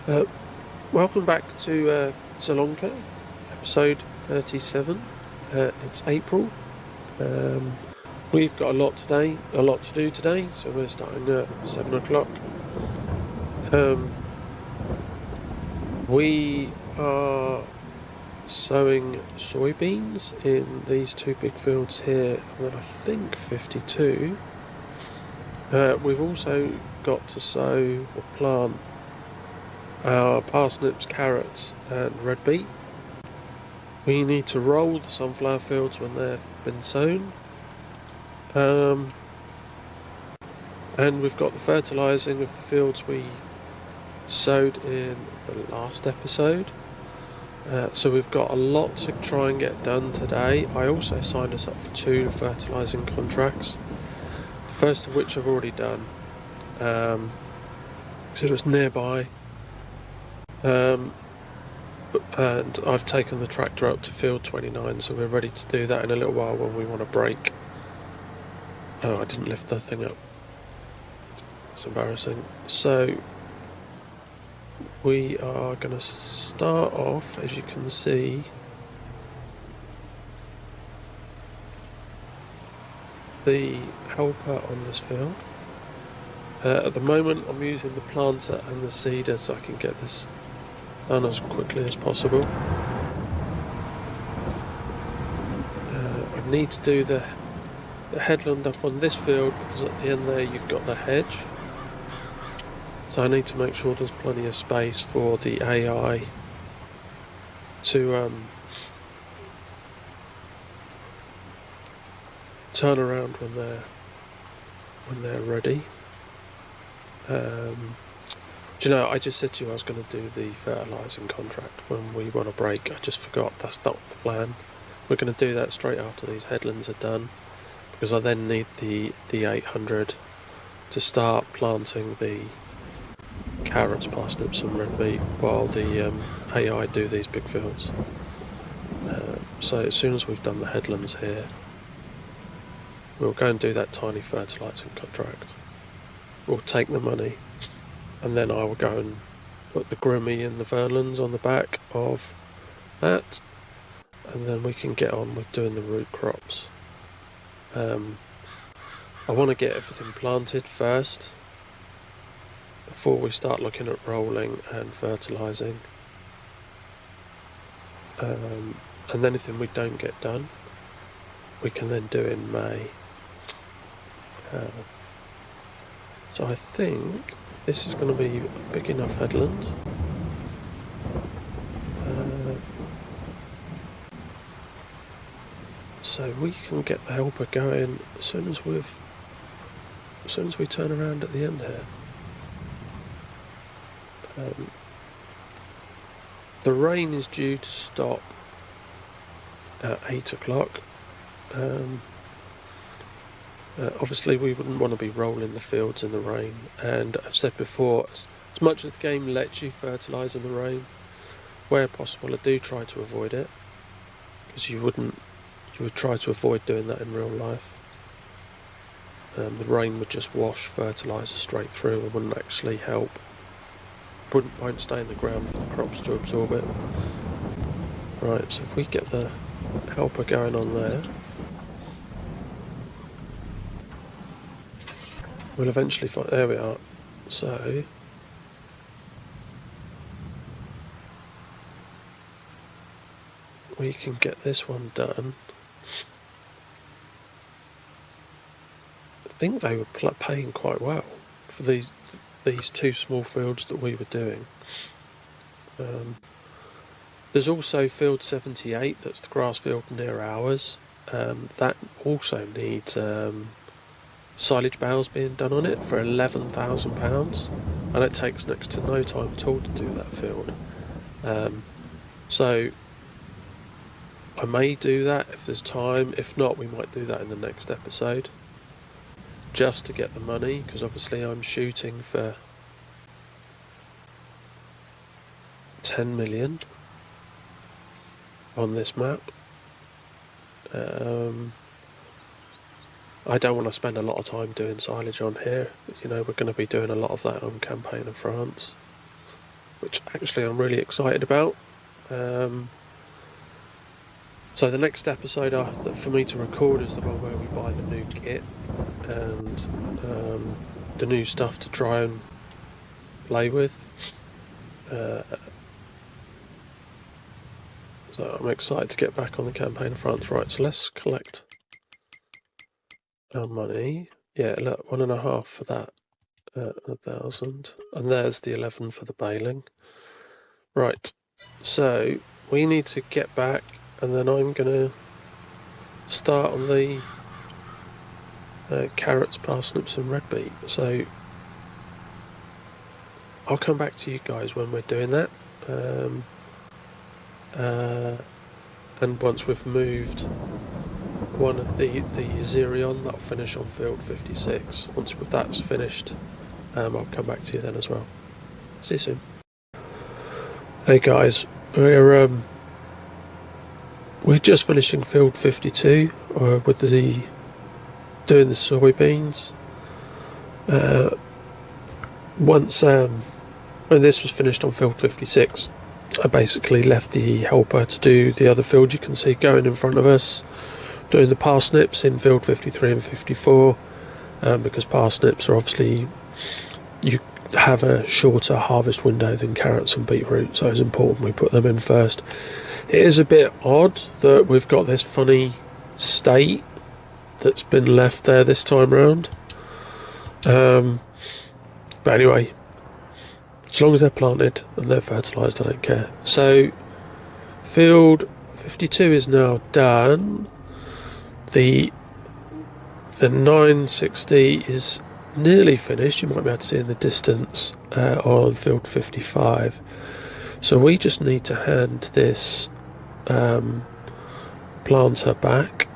Uh, Welcome back to Zielonka, episode 37. It's April. We've got a lot to do today, so we're starting at 7 o'clock. We are sowing soybeans in these two big fields here, and then I think 52. We've also got to sow or plant our parsnips, carrots, and red beet. We need to roll the sunflower fields when they've been sown. And we've got the fertilising of the fields we sowed in the last episode. So we've got a lot to try and get done today. I also signed us up for 2 fertilising contracts, the first of which I've already done, because it was nearby. And I've taken the tractor up to field 29, so we're ready to do that in a little while when we want to break. Oh, I didn't lift the thing up. It's embarrassing. So we are going to start off, as you can see, the helper on this field. At the moment I'm using the planter and the seeder so I can get this done as quickly as possible. I need to do the headland up on this field because at the end there you've got the hedge. So I need to make sure there's plenty of space for the AI to turn around when they're ready. Do you know, I just said to you I was going to do the fertilising contract when we want to break. I just forgot, that's not the plan. We're going to do that straight after these headlands are done, because I then need the 800 to start planting the carrots, parsnips and red beet while the AI do these big fields. So as soon as we've done the headlands here, we'll go and do that tiny fertilising contract. We'll take the money, and then I will go and put the Grimmy and the Verlands on the back of that, and then we can get on with doing the root crops. I want to get everything planted first before we start looking at rolling and fertilising. And anything we don't get done, we can then do in May. So I think this is going to be a big enough headland. So we can get the helper going as soon as we turn around at the end here. The rain is due to stop at 8 o'clock. Obviously we wouldn't want to be rolling the fields in the rain, and I've said before, as much as the game lets you fertilise in the rain, where possible I do try to avoid it, because you would try to avoid doing that in real life. The rain would just wash fertiliser straight through and wouldn't actually help. Won't stay in the ground for the crops to absorb it. Right, so if we get the helper going on there, we'll eventually find, there we are. So we can get this one done. I think they were paying quite well for these 2 small fields that we were doing. There's also field 78, that's the grass field near ours. That also needs silage bales being done on it for £11,000, and it takes next to no time at all to do that field. So I may do that if there's time. If not, we might do that in the next episode, just to get the money, because obviously I'm shooting for 10 million on this map. I don't want to spend a lot of time doing silage on here. You know, we're going to be doing a lot of that on Campaign of France. which actually I'm really excited about. So the next episode after for me to record is the one where we buy the new kit and the new stuff to try and play with. So I'm excited to get back on the campaign front. Right, so let's collect our money. Yeah, look, 1.5 for that, 1,000, and there's the 11 for the baling. Right, so we need to get back, and then I'm gonna start on the carrots, parsnips, and red beet. So I'll come back to you guys when we're doing that. And once we've moved one of the Zielonka, that'll finish on field 56. Once that's finished, I'll come back to you then as well. See you soon. Hey guys, we're just finishing field 52 with doing the soybeans. When this was finished on field 56, I basically left the helper to do the other field you can see going in front of us, doing the parsnips in field 53 and 54, because parsnips are obviously, you have a shorter harvest window than carrots and beetroot, so it's important we put them in first. It is a bit odd that we've got this funny state that's been left there this time round, but anyway, as long as they're planted and they're fertilised, I don't care. So field 52 is now done. The 960 is nearly finished. You might be able to see in the distance on field 55. So we just need to hand this planter back.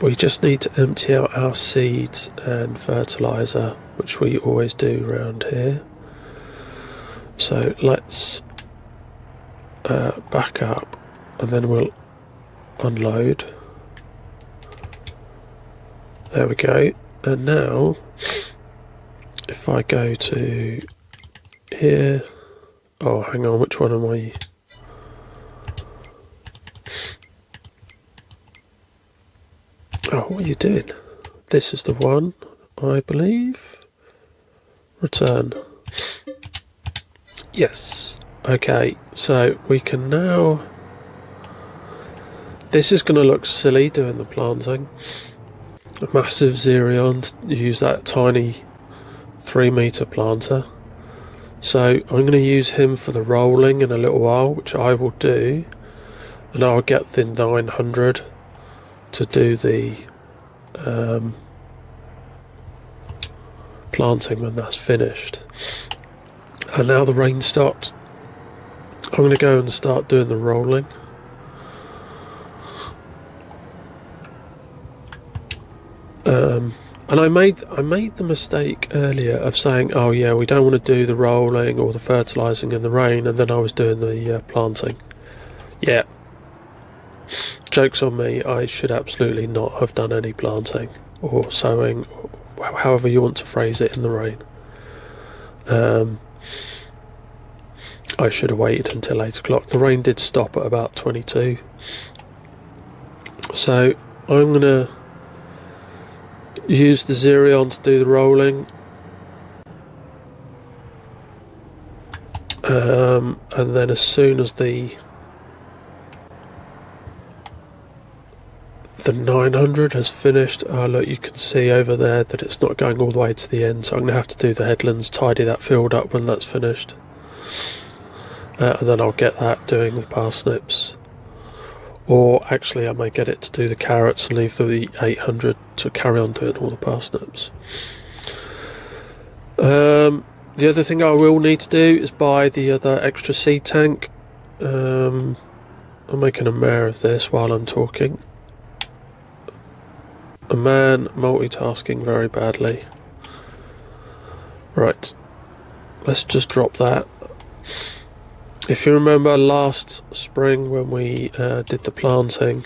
We just need to empty out our seeds and fertiliser, which we always do around here. So let's back up and then we'll unload. There we go. And now if I go to here, oh hang on, which one am I? Oh, what are you doing? This is the one, I believe. Return. Yes. Okay, so we can now... This is going to look silly doing the planting. A massive Zielonka, use that tiny 3-metre planter. So I'm going to use him for the rolling in a little while, which I will do. And I'll get the 900 to do the planting when that's finished. And now the rain stopped, I'm going to go and start doing the rolling. And I made the mistake earlier of saying, oh yeah, we don't want to do the rolling or the fertilising in the rain, and then I was doing the planting. Yeah, joke's on me, I should absolutely not have done any planting or sowing, or however you want to phrase it, in the rain. I should have waited until 8 o'clock. The rain did stop at about 22. So I'm going to use the Zielonka to do the rolling. And then as soon as the 900 has finished, look, you can see over there that it's not going all the way to the end, so I'm going to have to do the headlands, tidy that field up when that's finished. And then I'll get that doing the parsnips. Or actually I may get it to do the carrots and leave the 800 to carry on doing all the parsnips. The other thing I will need to do is buy the other extra seed tank. I'm making a mare of this while I'm talking. A man multitasking very badly. Right, let's just drop that. If you remember last spring when we did the planting,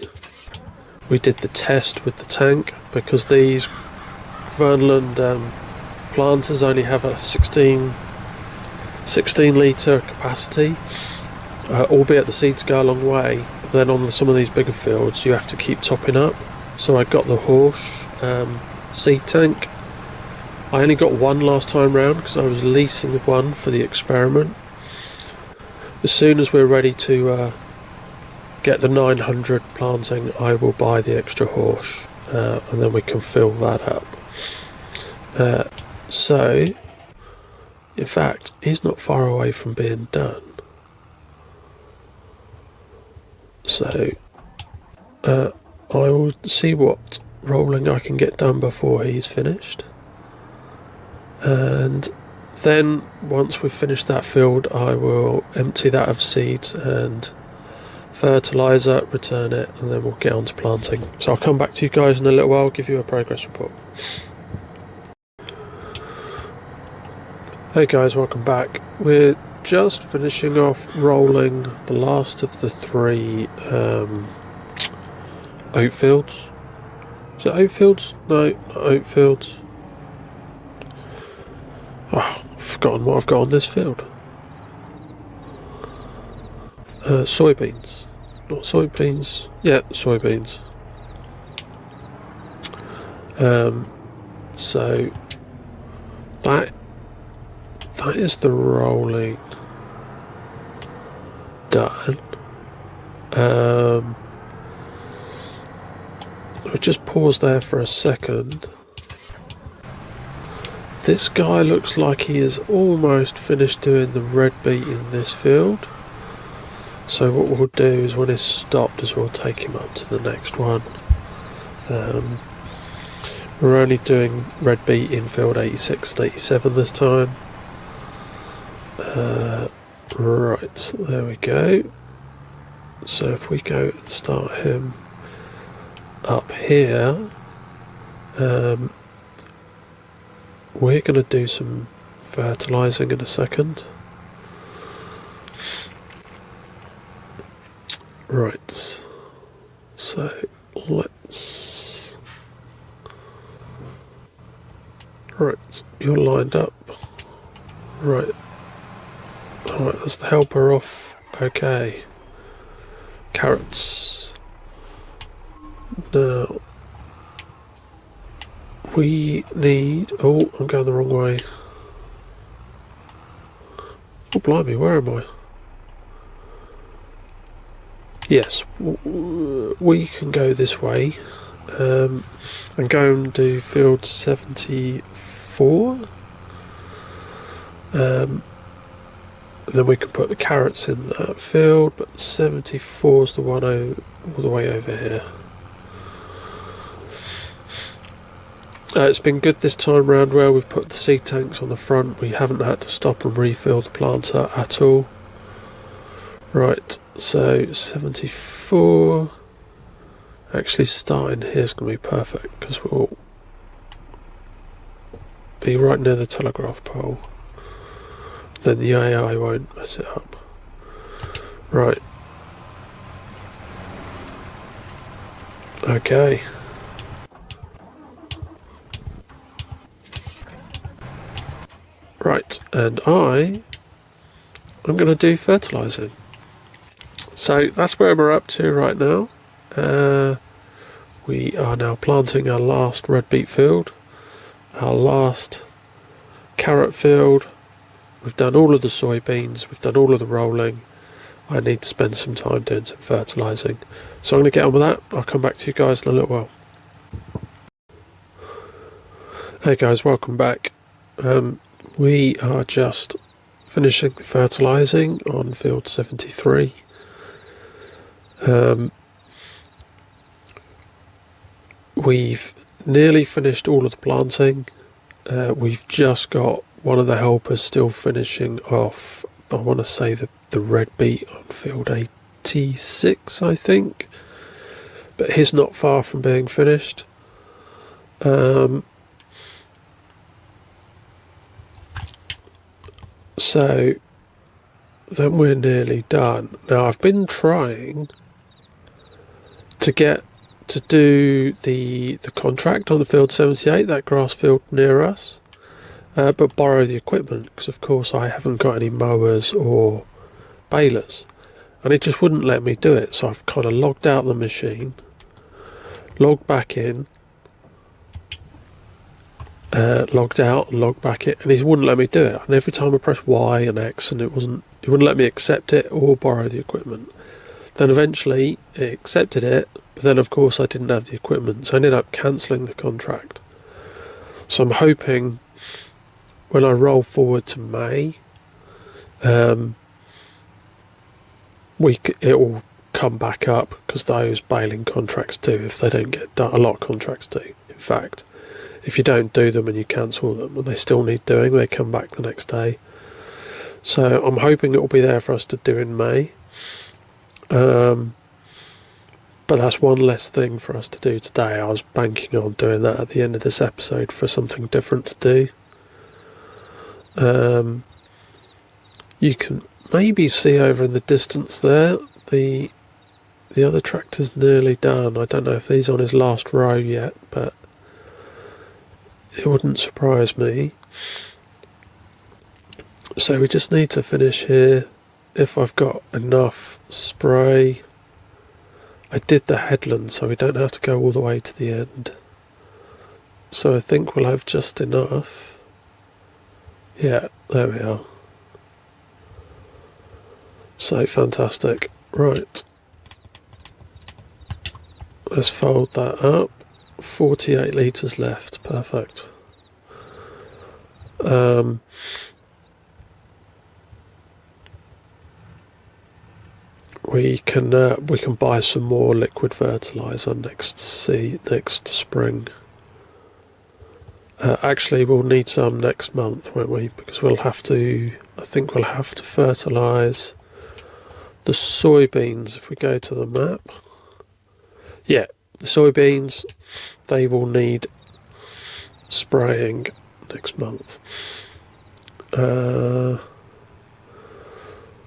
we did the test with the tank, because these Vernland planters only have a 16 16 litre capacity, albeit the seeds go a long way. But then on some of these bigger fields you have to keep topping up. So I got the Horsch seed tank. I only got one last time round because I was leasing one for the experiment. As soon as we're ready to get the 900 planting, I will buy the extra Horsch, and then we can fill that up. So, in fact, he's not far away from being done. So, I will see what rolling I can get done before he's finished. And then, once we've finished that field, I will empty that of seeds and fertilizer, return it, and then we'll get on to planting. So I'll come back to you guys in a little while, give you a progress report. Hey guys, welcome back. We're just finishing off rolling the last of the 3 oat fields. Is it oat fields? No, not oat fields. Oh, I've forgotten what I've got on this field. Soybeans. Not soybeans. Yeah, soybeans. So that is the rolling done. I'll just pause there for a second. This guy looks like he is almost finished doing the red beet in this field. So what we'll do is when it's stopped is we'll take him up to the next one. We're only doing red beet in field 86 and 87 this time. Right, so there we go. So if we go and start him up here, we're going to do some fertilizing in a second. Right, so let's... Right, you're lined up. Right. Alright, that's the helper off. Okay. Carrots. Now, we need... Oh, I'm going the wrong way. Oh, blimey, where am I? Yes, we can go this way and go and do field 74. And then we can put the carrots in that field, but 74 is the one all the way over here. It's been good this time round where we've put the seed tanks on the front. We haven't had to stop and refill the planter at all. Right, so 74. Actually starting here is going to be perfect because we'll be right near the telegraph pole. Then the AI won't mess it up. Right. Okay. Right, and I'm going to do fertilising. So that's where we're up to right now. We are now planting our last red beet field, our last carrot field. We've done all of the soybeans, we've done all of the rolling. I need to spend some time doing some fertilising. So I'm going to get on with that. I'll come back to you guys in a little while. Hey guys, welcome back. We are just finishing the fertilising on field 73. We've nearly finished all of the planting. We've just got one of the helpers still finishing off, I want to say the red beet on field 86, I think. But he's not far from being finished. So then we're nearly done. Now I've been trying to get to do the contract on the field 78, that grass field near us. but borrow the equipment, because of course I haven't got any mowers or balers, and it just wouldn't let me do it. So I've kind of logged out the machine, logged back in, logged out and logged back in, and it wouldn't let me do it. And every time I press Y and X, and it wouldn't let me accept it or borrow the equipment. Then eventually it accepted it, but then of course I didn't have the equipment, so I ended up cancelling the contract. So I'm hoping when I roll forward to May, it will come back up, because those baling contracts do, if they don't get done. A lot of contracts do, in fact. If you don't do them and you cancel them and they still need doing, they come back the next day. So I'm hoping it will be there for us to do in May. But that's one less thing for us to do today. I was banking on doing that at the end of this episode for something different to do. You can maybe see over in the distance there, the other tractor's nearly done. I don't know if he's on his last row yet, but it wouldn't surprise me. So we just need to finish here. If I've got enough spray, I did the headland so we don't have to go all the way to the end. So I think we'll have just enough. Yeah, there we are. So fantastic. Right. Let's fold that up. 48 litres left. Perfect. We can buy some more liquid fertilizer next spring. Actually, we'll need some next month, won't we? Because I think we'll have to fertilize the soybeans if we go to the map. Yeah, the soybeans, they will need spraying next month.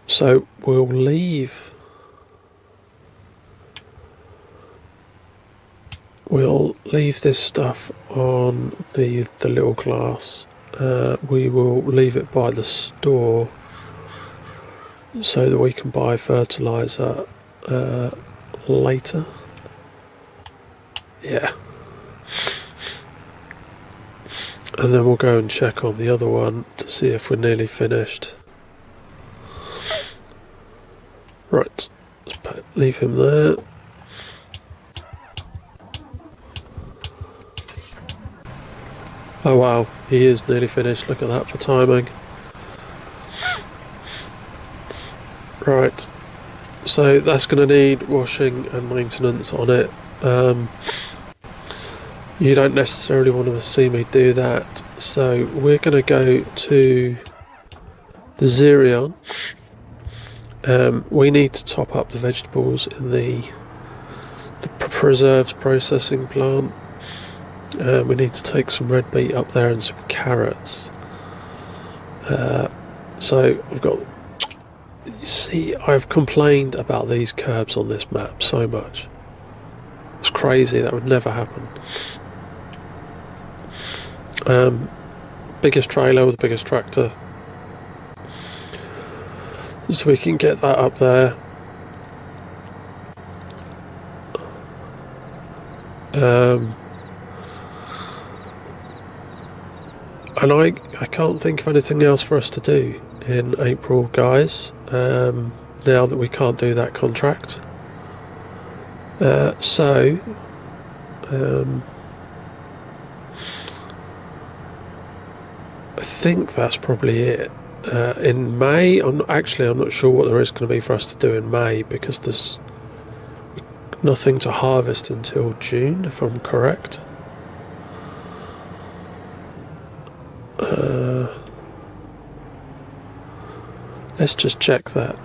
So we'll leave this stuff on the little glass. We will leave it by the store so that we can buy fertilizer later. Yeah. And then we'll go and check on the other one to see if we're nearly finished. Right, let's leave him there. Oh wow, he is nearly finished. Look at that for timing. Right, so that's going to need washing and maintenance on it. You don't necessarily want to see me do that, so we're going to go to the Xerion. We need to top up the vegetables in the preserves processing plant. We need to take some red beet up there and some carrots. So I've got... You see, I've complained about these curbs on this map so much. It's crazy, that would never happen. Biggest trailer with the biggest tractor. So we can get that up there. And I can't think of anything else for us to do in April, guys, now that we can't do that contract. So I think that's probably it. In May, I'm not sure what there is going to be for us to do in May, because there's nothing to harvest until June, if I'm correct. Let's just check that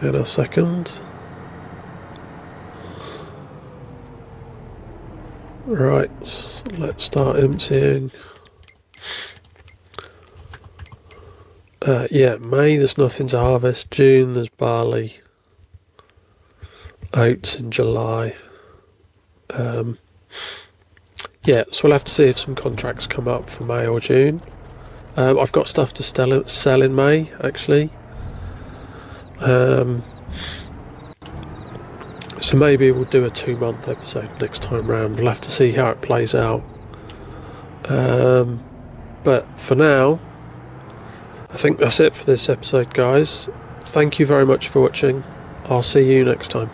in a second. Right, let's start emptying. Yeah, May there's nothing to harvest. June there's barley. Oats in July. Yeah, so we'll have to see if some contracts come up for May or June. I've got stuff to sell in May, actually. So maybe we'll do a 2-month episode next time round. We'll have to see how it plays out. But for now, I think that's it for this episode, guys. Thank you very much for watching. I'll see you next time.